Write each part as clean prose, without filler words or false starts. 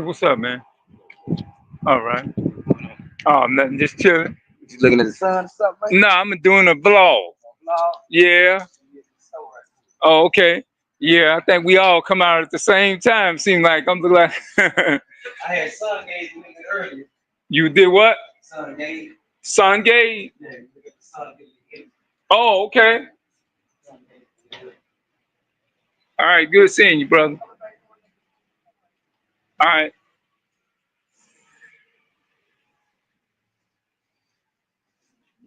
what's up, man? All right. Oh, nothing, just chilling. You looking at the sun or something, man? No, I'm doing a vlog. No. Yeah. Oh, okay. Yeah, I think we all come out at the same time. Seem like I'm like I had sun gaze a little bit earlier. you did what? Sun gaze. Sun gate. Yeah, you look at the sun gaze. Oh, okay. Sun gaze. All right. Good seeing you, brother. All right.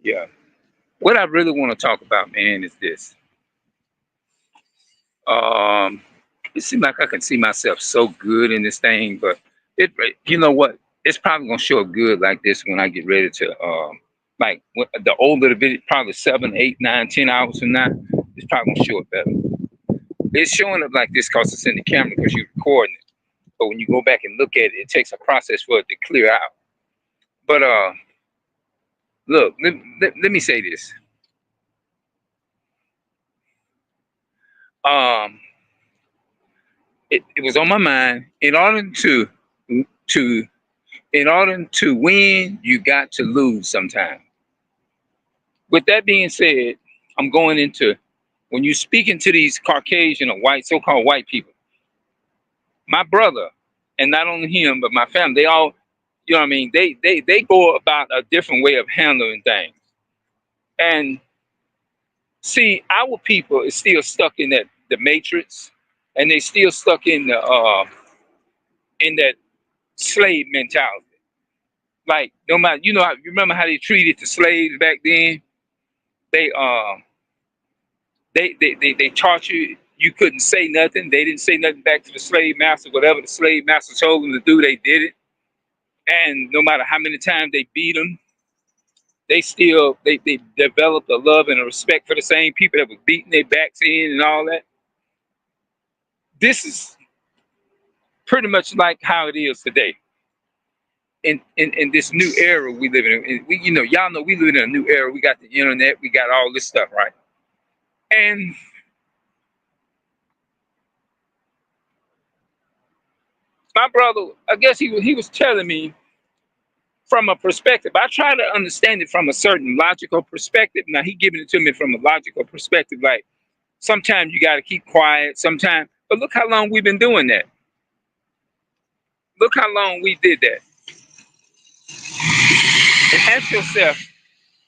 Yeah. What I really want to talk about, man, is this. Um, it seems like I can see myself so good in this thing, but it, you know what? It's probably gonna show up good like this when I get ready to, the older the video, probably 7, 8, 9, 10 hours from now. It's probably gonna show up better. It's showing up like this because it's in the camera because you're recording it. But when you go back and look at it, it takes a process for it to clear out. But look, let me say this. Um, it was on my mind. To in order to win, you got to lose sometime. With that being said, I'm going into when you speaking to these Caucasian or white, so-called white people, my brother, and not only him, but my family, they all, you know what I mean, they go about a different way of handling things. And see, our people is still stuck in the matrix, and they still stuck in that slave mentality. Like no matter, you remember how they treated the slaves back then? They they taught you you couldn't say nothing. They didn't say nothing back to the slave master. Whatever the slave master told them to do, they did it. And no matter how many times they beat them, they still they developed a love and a respect for the same people that was beating their backs in and all that. This is pretty much like how it is today. In this new era we live in. We, y'all know we live in a new era. We got the internet, we got all this stuff, right? And my brother, I guess he was telling me from a perspective. I try to understand it from a certain logical perspective. Now he giving it to me from a logical perspective, like sometimes you got to keep quiet, sometimes. But look how long we've been doing that. Look how long we did that. And ask yourself,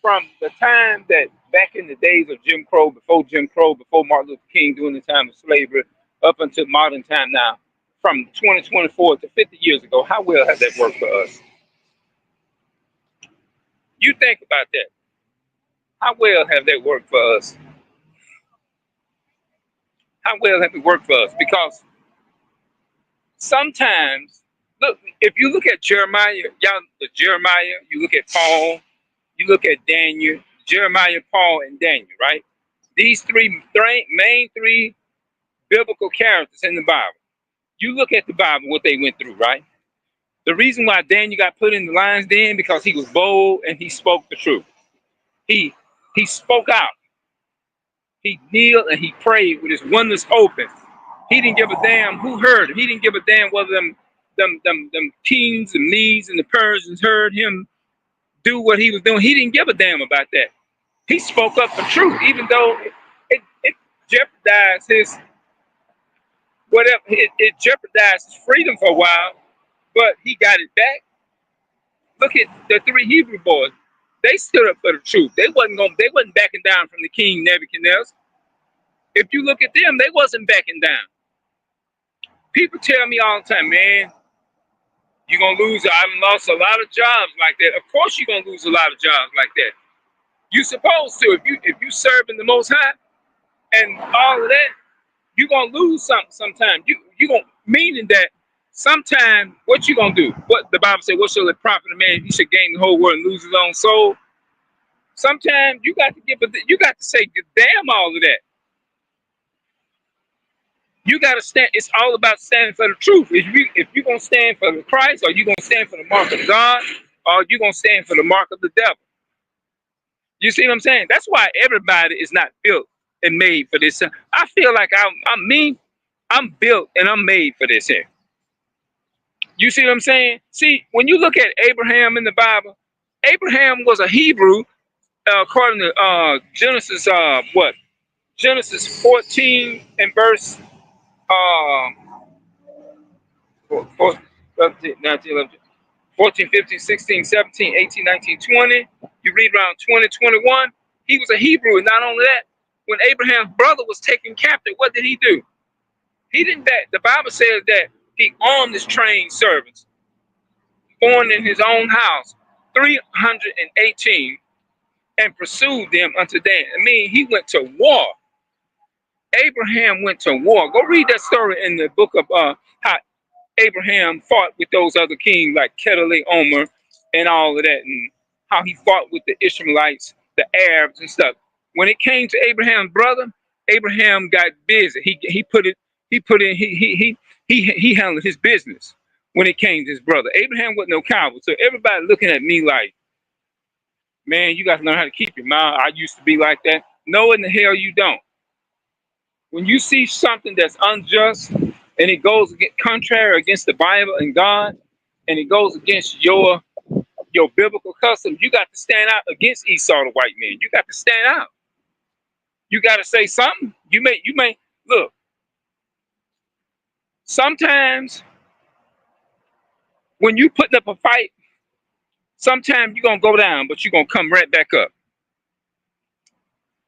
from the time that back in the days of Jim Crow, before Martin Luther King, during the time of slavery, up until modern time now, from 2024 to 50 years ago, how well has that worked for us? You think about that. How well have that worked for us? How well have it worked for us? Because sometimes, look, if you look at Jeremiah, you look at Paul, you look at Daniel, Jeremiah, Paul, and Daniel, right? These main three biblical characters in the Bible. You look at the Bible, what they went through, right? The reason why Daniel got put in the lion's den because he was bold and he spoke the truth. He spoke out. He kneeled and he prayed with his windows open. He didn't give a damn who heard him. He didn't give a damn whether them kings and Medes and the Persians heard him do what he was doing. He didn't give a damn about that. He spoke up for truth, even though it jeopardized his whatever. It jeopardized his freedom for a while, but he got it back. Look at the three Hebrew boys. They stood up for the truth. They wasn't backing down from the king Nebuchadnezzar. If you look at them, they wasn't backing down. People tell me all the time, man, you're gonna lose. I lost a lot of jobs like that. Of course you're gonna lose a lot of jobs like that. You supposed to. If you serve in the most high and all of that, you're gonna lose something sometime. You gonna meaning that sometime what you gonna do? What the Bible said, what shall it profit a man if he should gain the whole world and lose his own soul? Sometimes you got to you got to say damn all of that. You got to stand. It's all about standing for the truth. If you're gonna stand for the Christ, or you gonna stand for the mark of God, or you gonna stand for the mark of the devil. You see what I'm saying? That's why everybody is not built and made for this. I'm built and I'm made for this here. You see what I'm saying? See, when you look at Abraham in the Bible, Abraham was a Hebrew, according to Genesis, Genesis 14 and verse um, 13, 19, 11, 14, 15, 16, 17, 18, 19, 20. You read around 20, 21. He was a Hebrew. And not only that, when Abraham's brother was taken captive, what did he do? He didn't that. The Bible says that he armed his trained servants, born in his own house, 318, and pursued them unto Dan. I mean, he went to war. Abraham went to war. Go read that story in the book of how Abraham fought with those other kings like Kedorlaomer and all of that, and how he fought with the Ishmaelites, the Arabs and stuff. When it came to Abraham's brother, Abraham got busy. He handled his business when it came to his brother. Abraham wasn't no coward. So everybody looking at me like, man, you got to learn how to keep your mouth. I used to be like that. No, in the hell you don't. When you see something that's unjust and it goes contrary against the Bible and God, and it goes against your biblical customs, you got to stand out against Esau the white man. You got to stand out. You got to say something. You may look. Sometimes when you putting up a fight, sometimes you're gonna go down, but you're gonna come right back up.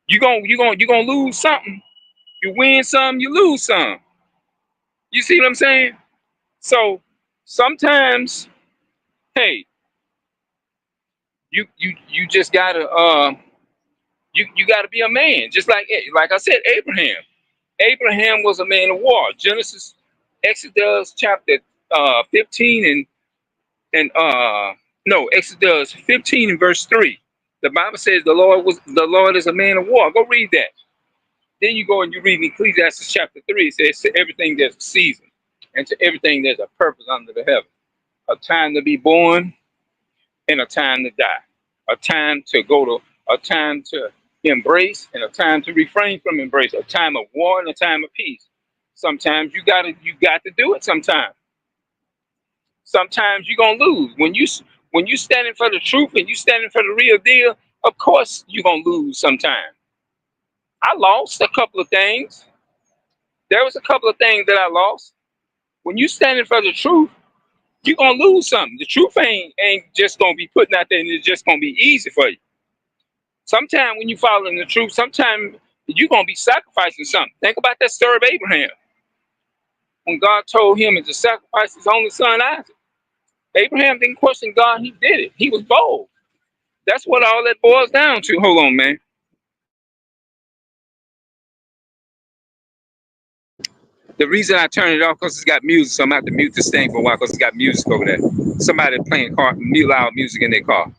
You're gonna lose something. You win some, you lose some. You see what I'm saying? So sometimes, hey, you just gotta you gotta be a man, just like I said, Abraham. Abraham was a man of war. Exodus chapter 15 and no, Exodus 15 and verse 3. The Bible says the Lord is a man of war. Go read that. Then you go and you read in Ecclesiastes chapter 3. It says to everything there's a season, and to everything there's a purpose under the heaven. A time to be born and a time to die. A time to embrace and a time to refrain from embrace. A time of war and a time of peace. Sometimes you got to do it sometimes. Sometimes you're gonna lose. When you standing for the truth and you standing for the real deal, of course you're gonna lose sometimes. I lost a couple of things. There was a couple of things that I lost. When you standing for the truth, you're gonna lose something. The truth ain't just gonna be putting out there and it's just gonna be easy for you. Sometimes when you following the truth, sometimes you're gonna be sacrificing something. Think about that story of Abraham. When God told him to sacrifice his only son Isaac. Abraham didn't question God, he did it. He was bold. That's what all that boils down to. Hold on, man. The reason I turned it off because it's got music, so I'm gonna have to mute this thing for a while because it's got music over there. Somebody playing loud music in their car.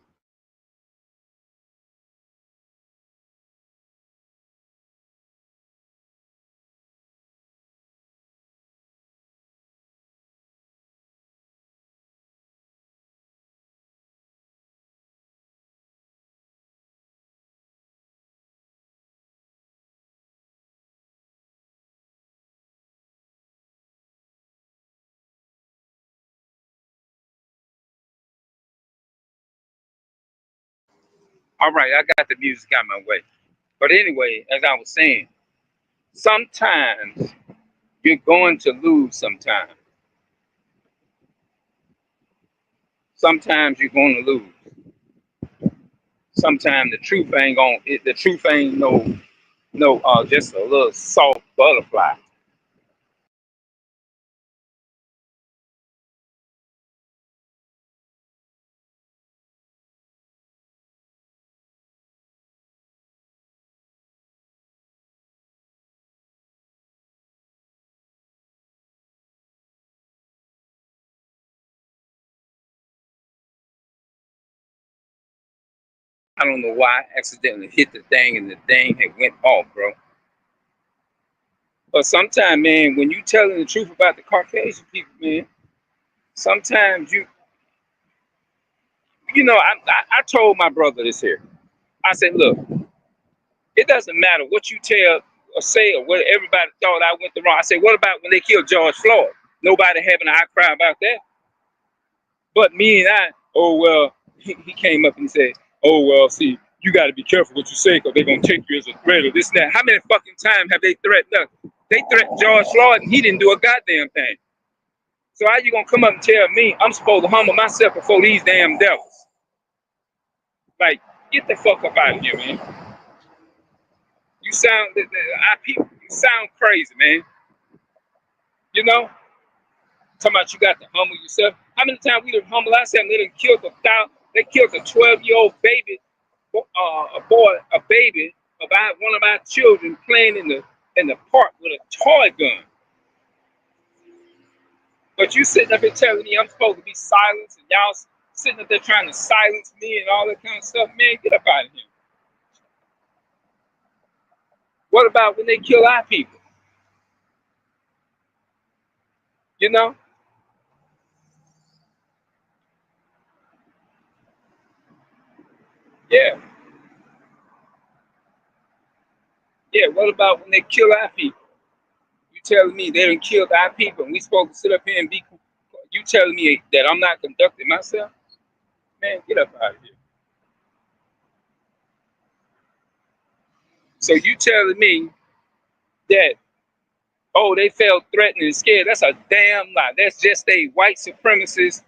All right, I got the music out my way. But anyway, as I was saying, sometimes you're going to lose sometimes. Sometimes you're going to lose. Sometimes the truth ain't just a little soft butterfly. I don't know why I accidentally hit the thing and the thing had went off, bro. But sometimes, man, when you telling the truth about the Caucasian people, man, sometimes I told my brother this here. I said, look, it doesn't matter what you tell or say or what everybody thought I went the wrong. I said, what about when they killed George Floyd? Nobody having an outcry about that. But me and I, oh well, he came up and said, oh well, see, you got to be careful what you say because they're gonna take you as a threat or this and that. How many fucking times have they threatened us? They threatened George Floyd and he didn't do a goddamn thing. So how you gonna come up and tell me I'm supposed to humble myself before these damn devils? Like, get the fuck up out of here, man. You sound, our people, you sound crazy, man. You know, talking about you got to humble yourself. How many times we done humble ourselves? They done killed they killed a 12-year-old baby, a baby about one of our children playing in the park with a toy gun. But you sitting up here telling me I'm supposed to be silenced, and y'all sitting up there trying to silence me and all that kind of stuff. Man, get up out of here. What about when they kill our people? You know? Yeah. Yeah, what about when they kill our people? You telling me they done killed our people and we supposed to sit up here and be, you telling me that I'm not conducting myself? Man, get up out of here. So you telling me that, oh, they felt threatened and scared. That's a damn lie. That's just a white supremacist,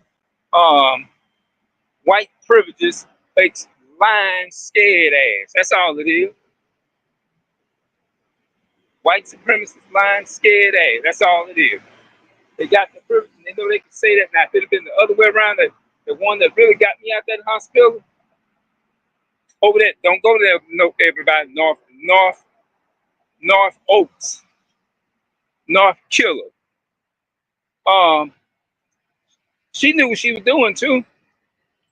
white privileges, fake lying, scared ass. That's all it is. White supremacist, lying, scared ass. That's all it is. They got the privilege and they know they can say that. Now, if it had been the other way around, the one that really got me out that hospital, over there, don't go there, no, everybody, North Oaks, North Killer. She knew what she was doing too.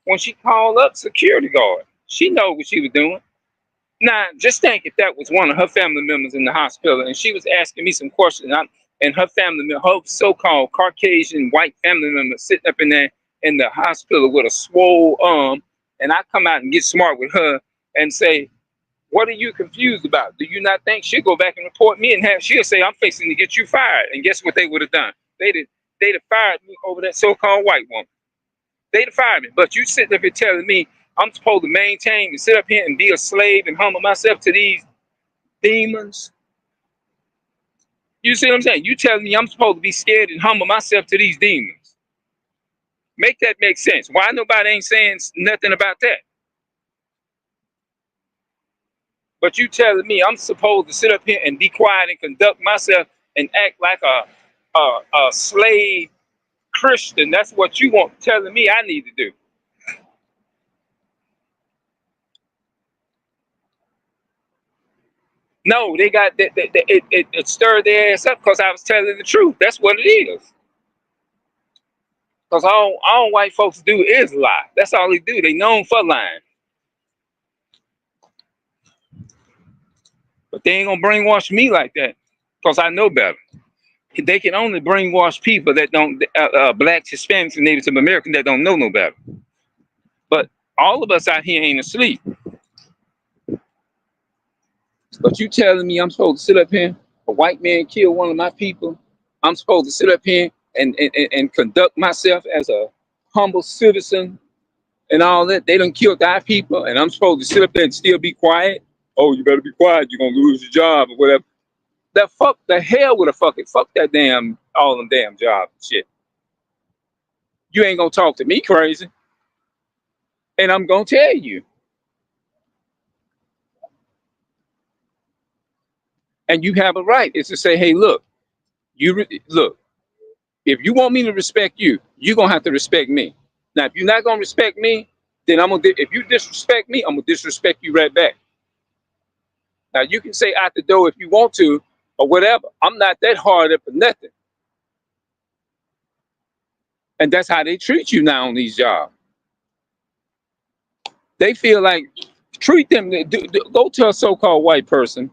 When she called up security guard, she know what she was doing. Now, just think if that was one of her family members in the hospital and she was asking me some questions, and her family, her so-called Caucasian white family member sitting up in there in the hospital with a swole arm, and I come out and get smart with her and say, what are you confused about? Do you not think she'll go back and report me and she'll say, I'm fixing to get you fired. And guess what they would have done? They'd have fired me over that so-called white woman. They'd have fired me. But you sitting up here telling me I'm supposed to maintain and sit up here and be a slave and humble myself to these demons. You see what I'm saying? You telling me I'm supposed to be scared and humble myself to these demons. Make that make sense. Why nobody ain't saying nothing about that? But you telling me I'm supposed to sit up here and be quiet and conduct myself and act like a slave Christian. That's what you want telling me I need to do. No, they got it stirred their ass up because I was telling the truth. That's what it is. Because all white folks do is lie. That's all they do. They known for lying. But they ain't gonna brainwash me like that because I know better. They can only brainwash people that don't, blacks, Hispanics, and Native Americans that don't know no better. But all of us out here ain't asleep. But you telling me I'm supposed to sit up here, a white man killed one of my people, I'm supposed to sit up here and conduct myself as a humble citizen and all that. They done killed our people and I'm supposed to sit up there and still be quiet. Oh, you better be quiet, you're gonna lose your job or whatever. The hell with a fuck that damn, all them damn jobs and shit. You ain't gonna talk to me crazy. And I'm gonna tell you. And you have a right is to say, hey, look, look, if you want me to respect you, you're gonna have to respect me. Now, if you're not gonna respect me, then if you disrespect me, I'm gonna disrespect you right back. Now you can say out the door if you want to or whatever. I'm not that hard up for nothing. And that's how they treat you now on these jobs. They feel like treat them. Go to a so-called white person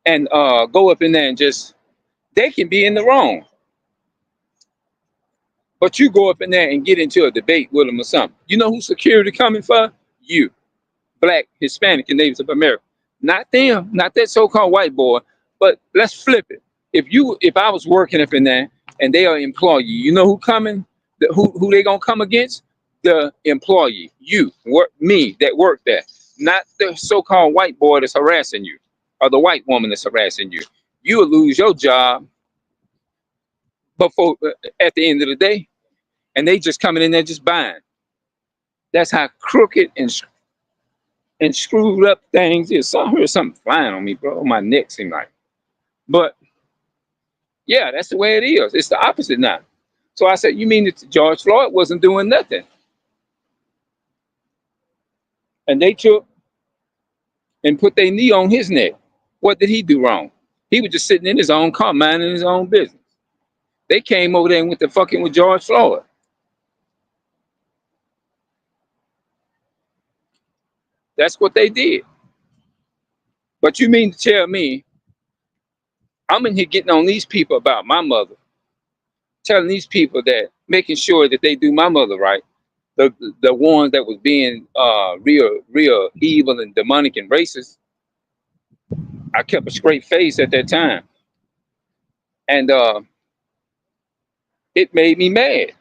and go up in there and just, they can be in the wrong. But you go up in there and get into a debate with them or something. You know who security coming for? You, black, Hispanic, and Native American. Not them, not that so-called white boy. But let's flip it. If I was working up in there and they are employee, you know who coming? Who they gonna come against? The employee, you, work, me that work there, not the so-called white boy that's harassing you, or the white woman that's harassing you. You will lose your job before at the end of the day, and they just coming in there just buying. That's how crooked and screwed up things is. So I heard something flying on me, bro. My neck seemed like. But yeah, that's the way it is. It's the opposite now. So I said, you mean that George Floyd wasn't doing nothing? And they took and put their knee on his neck. What did he do wrong? He was just sitting in his own car, minding his own business. They came over there and went to fucking with George Floyd. That's what they did. But you mean to tell me I'm in here getting on these people about my mother, telling these people that, making sure that they do my mother right, the ones that was being real evil and demonic and racist. I kept a straight face at that time, and it made me mad.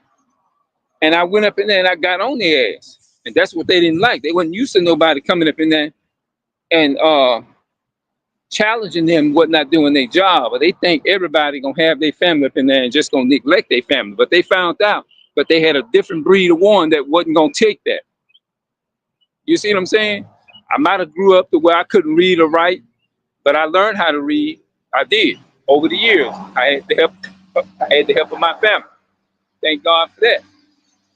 And I went up in there and I got on their ass, and that's what they didn't like. They wasn't used to nobody coming up in there and challenging them what not doing their job, or they think everybody gonna have their family up in there and just gonna neglect their family. But they found out, but they had a different breed of one that wasn't gonna take that. You see what I'm saying? I might have grew up to where I couldn't read or write, but I learned how to read. I did over the years. I had the help. I had the help of my family. Thank God for that.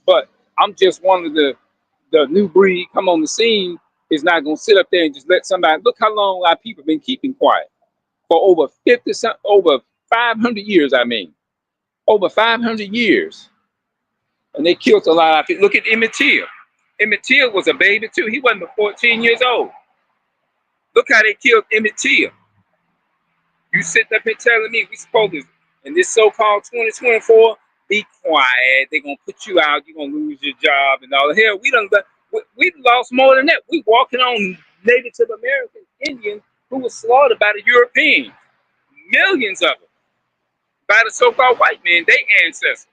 But I'm just one of the new breed come on the scene is not gonna sit up there and just let somebody look how long our people been keeping quiet for over 50 over 500 years. I mean, over 500 years, and they killed a lot of people. Look at Emmett Till. Emmett Till was a baby too. He wasn't but 14 years old. Look how they killed Emmett Till. You sitting up here telling me we supposed to, in this so-called 2024, be quiet. They're gonna put you out. You're gonna lose your job and all the hell. We lost more than that. We walking on Native American Indians who was slaughtered by the Europeans. Millions of them by the so-called white men, they ancestors.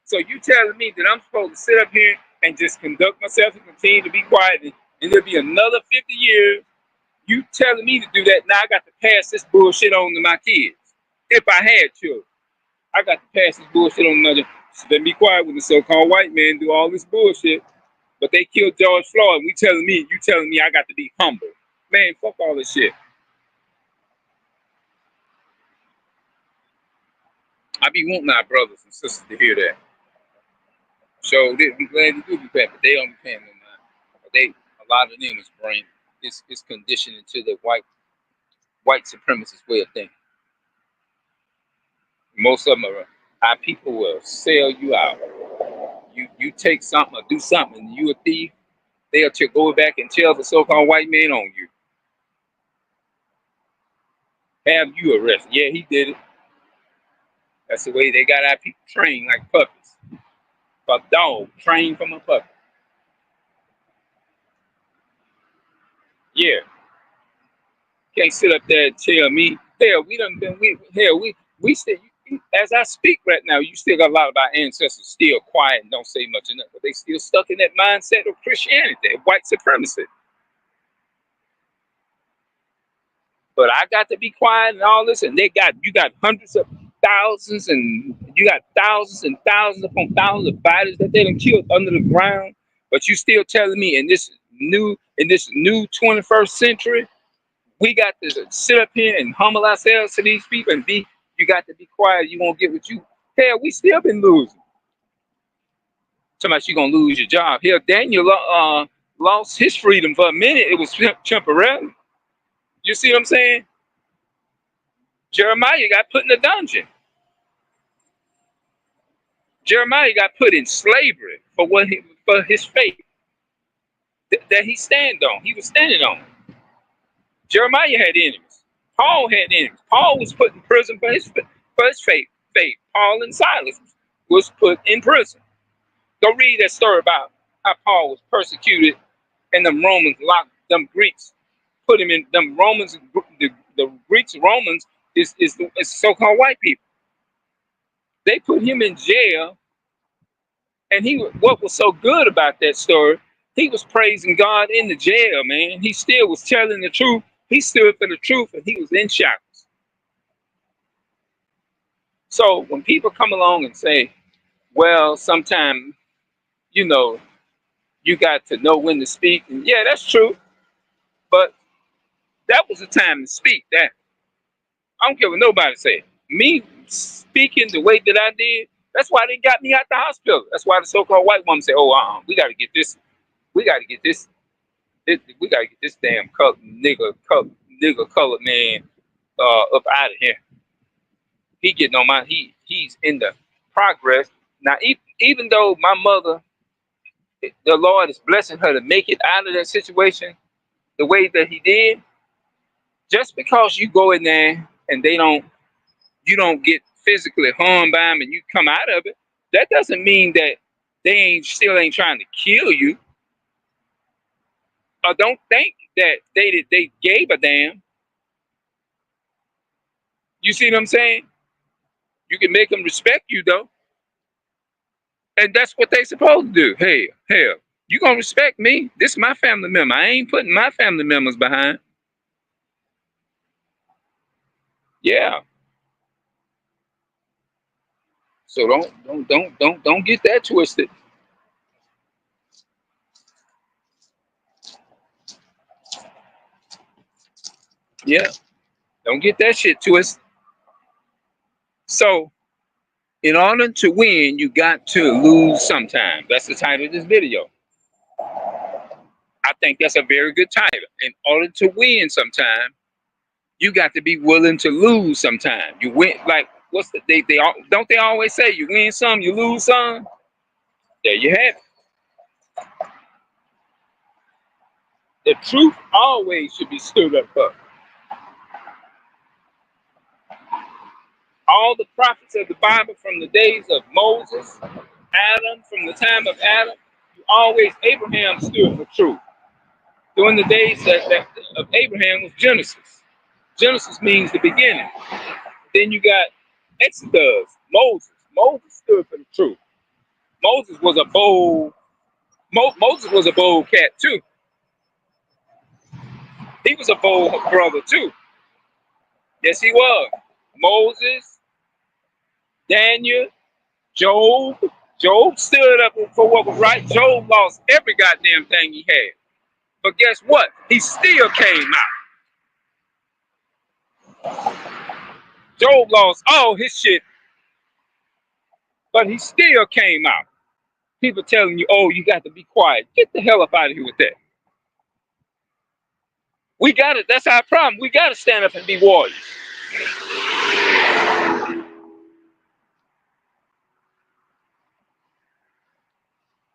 So you telling me that I'm supposed to sit up here and just conduct myself and continue to be quiet, and there'll be another 50 years? You telling me to do that? Now I got to pass this bullshit on to my kids. If I had children, I got to pass this bullshit on another. So let me be quiet when the so-called white men do all this bullshit. But they killed George Floyd. You telling me I got to be humble. Man, fuck all this shit. I be wanting our brothers and sisters to hear that. So I'm glad to do be paying, but they don't be paying no mind. But a lot of them is brain is conditioned into the white supremacist way of thinking. Most of them are our people will sell you out. You take something or do something, and you a thief. They'll go back and tell the so-called white man on you. Have you arrested? Yeah, he did it. That's the way they got our people trained like puppies. A dog trained from a puppy. Yeah. Can't sit up there and tell me, hell, we still, as I speak right now, you still got a lot of our ancestors still quiet and don't say much enough, but they still stuck in that mindset of Christianity, white supremacy. But I got to be quiet and all this, and you got hundreds of thousands, and you got thousands and thousands upon thousands of bodies that they done killed under the ground. But you still telling me in this new 21st century, we got to sit up here and humble ourselves to these people and you got to be quiet. You won't get what you, hell, we still been losing. Somebody, you gonna lose your job. Hell, Daniel lost his freedom for a minute. It was temporary. You see what I'm saying? Jeremiah got put in a dungeon. Jeremiah got put in slavery for his faith that he was standing on. Jeremiah had enemies. Paul had enemies. Paul was put in prison for his faith. Paul and Silas was put in prison. Go read that story about how Paul was persecuted and them Romans locked them Greeks, put him in them Romans. The Greeks, Romans is so-called white people. They put him in jail And what was so good about that story, he was praising God in the jail, man. He still was telling the truth. He stood for the truth, and he was in shackles. So when people come along and say, well, sometimes, you know, you got to know when to speak. And yeah, that's true. But that was the time to speak. That I don't care what nobody say. Me speaking the way that I did, that's why they got me out the hospital. That's why the so-called white woman said, "Oh, we got to get this. We got to get this. We got to get this damn nigga colored man up out of here. He getting on my he's in the progress now. Even though my mother, the Lord is blessing her to make it out of that situation the way that He did. Just because you go in there and you don't get physically harmed by them and you come out of it, that doesn't mean that they still ain't trying to kill you. Or don't think that they gave a damn. You see what I'm saying? You can make them respect you though, and that's what they supposed to do. Hey, hell, you gonna respect me? This is my family member. I ain't putting my family members behind. Yeah. So don't get that twisted. Yeah. Don't get that shit twisted. So in order to win, you got to lose sometimes. That's the title of this video. I think that's a very good title. In order to win sometime, you got to be willing to lose sometime. You win, like what's the don't they always say you win some, you lose some? There you have it. The truth always should be stood up for. All the prophets of the Bible from the days of Moses, Adam, from the time of Adam, always Abraham stood for truth. During the days of Abraham was Genesis. Genesis means the beginning. Then you got Exodus, Moses. Moses stood for the truth. Moses was a bold. Moses was a bold cat too. He was a bold brother too. Yes, he was. Moses, Daniel, Job. Job stood up for what was right. Job lost every goddamn thing he had. But guess what? He still came out. Job lost all his shit, but he still came out. People telling you, oh, you got to be quiet. Get the hell up out of here with that. We got it. That's our problem. We got to stand up and be warriors.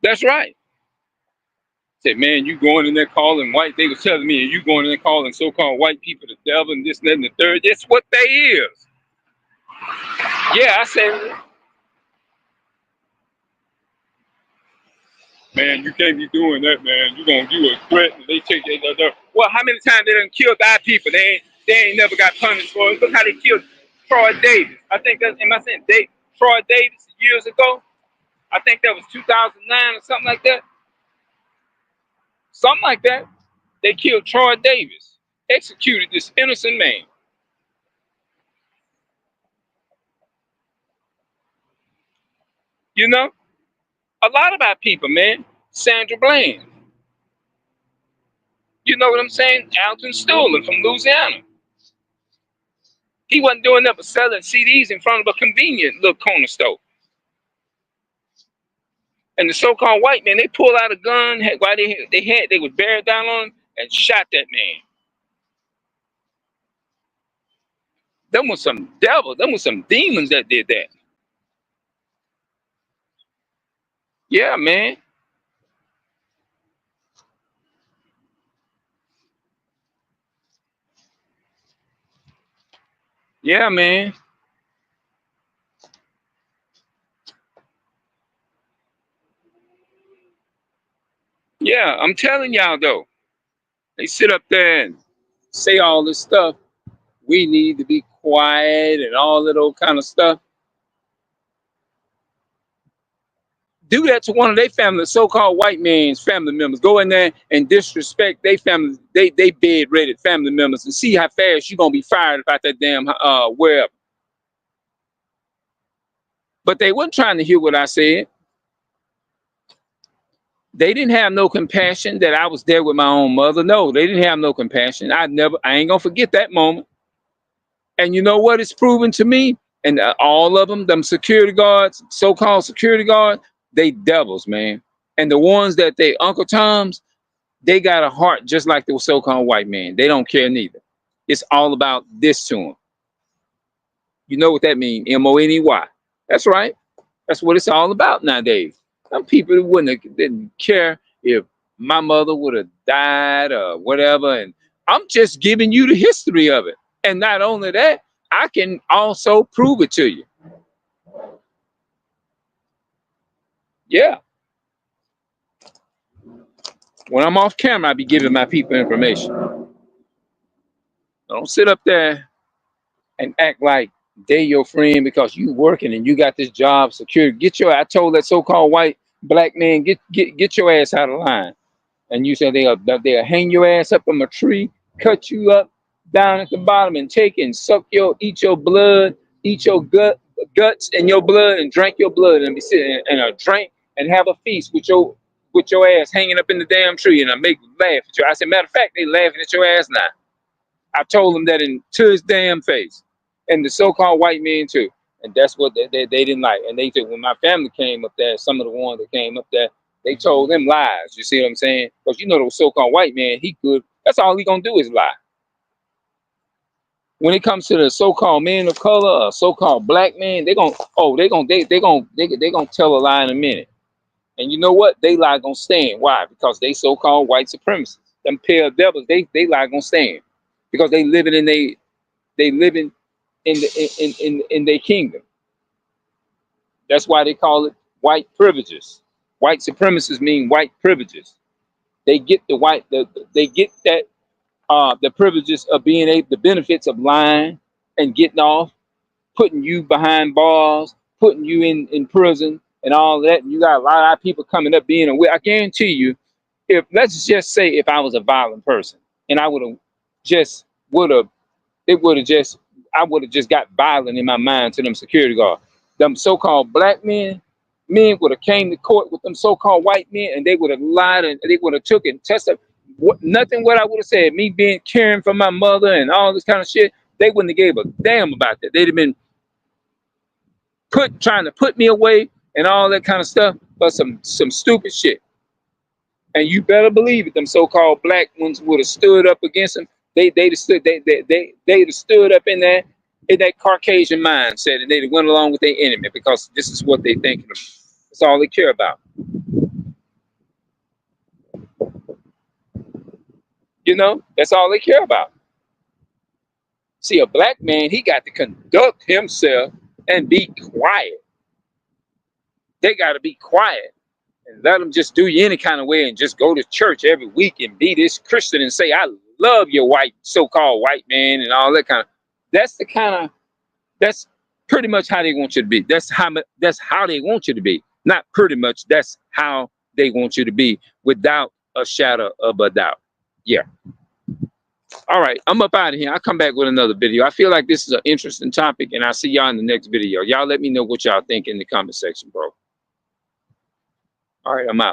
That's right. Said, man, you going in there calling white. They was telling me, you going in there calling so-called white people the devil and this and that and the third. That's what they is. Yeah, I said, man, you can't be doing that, man. You a threat and they take that. Well, how many times they done killed our people? They ain't never got punished for it. Look how they killed Troy Davis. I think that's, am I saying Troy Davis years ago? I think that was 2009 or something like that. Something like that. They killed Troy Davis, executed this innocent man. You know, a lot of our people, man. Sandra Bland. You know what I'm saying? Alton Stolen from Louisiana. He wasn't doing nothing but selling CDs in front of a convenient little corner store. And the so-called white man, they pulled out a gun while they was bearing down on him and shot that man. Them was some devils. Them was some demons that did that. Yeah, man. Yeah, man. Yeah, I'm telling y'all though. They sit up there and say all this stuff. We need to be quiet and all that old kind of stuff. do that to one of their family, so-called white man's family members. Go in there and disrespect their family, they bedridden family members, and see how fast you're gonna be fired about that damn wherever. But they weren't trying to hear what I said. They didn't have no compassion that I was there with my own mother. No, they didn't have no compassion. I ain't gonna forget that moment. And you know what it's proven to me? And all of them security guards, so-called security guards, they devils, man. And the ones that they Uncle Toms, they got a heart just like the so-called white man. They don't care neither. It's all about this to them. You know what that means? M-O-N-E-Y. That's right. That's what it's all about nowadays. Some people didn't care if my mother would have died or whatever. And I'm just giving you the history of it. And not only that, I can also prove it to you. Yeah. When I'm off camera, I be giving my people information. Don't sit up there and act like they your friend because you working and you got this job secure. I told that so-called white black man, get your ass out of line. And you said they'll hang your ass up from a tree, cut you up down at the bottom, and eat your blood, eat your guts and your blood, and drink your blood, and be sitting and drink and have a feast with your ass hanging up in the damn tree, and I make them laugh at you. I said, matter of fact, they laughing at your ass now. I told them that to his damn face, and the so-called white men too. And that's what they didn't like. And they said when my family came up there, some of the ones that came up there, they told them lies. You see what I'm saying? Because you know the so-called white man, he good. That's all he gonna do is lie. When it comes to the so-called men of color or so-called black man, they gonna tell a lie in a minute. And you know what? They lie gonna stand. Why? Because they so-called white supremacists. Them pair of devils, they lie gonna stand. Because they living in their kingdom. That's why they call it white privileges. White supremacists mean white privileges. They get the privileges of being able, the benefits of lying and getting off, putting you behind bars, putting you in prison and all that. And you got a lot of people coming up being aware. I guarantee you, let's just say if I was a violent person and I would have just got violent in my mind to them security guards. Them so-called black men would have came to court with them so-called white men, and they would have lied, and they would have took and tested nothing what I would have said, me being caring for my mother and all this kind of shit. They wouldn't have gave a damn about that. They'd have been trying to put me away and all that kind of stuff, but some stupid shit. And you better believe it, them so-called black ones would have stood up against them. They'd have stood up in that Caucasian mindset, and they'd have went along with their enemy because this is what they think of. That's all they care about. You know, that's all they care about. See, a black man, he got to conduct himself and be quiet. They got to be quiet and let them just do you any kind of way and just go to church every week and be this Christian and say, I love your white, so-called white man and all that kind of. That's pretty much how they want you to be. That's how they want you to be. Not pretty much. That's how they want you to be, without a shadow of a doubt. Yeah. All right, I'm up out of here. I'll come back with another video. I feel like this is an interesting topic, and I'll see y'all in the next video. Y'all let me know what y'all think in the comment section, bro. All right, I'm out.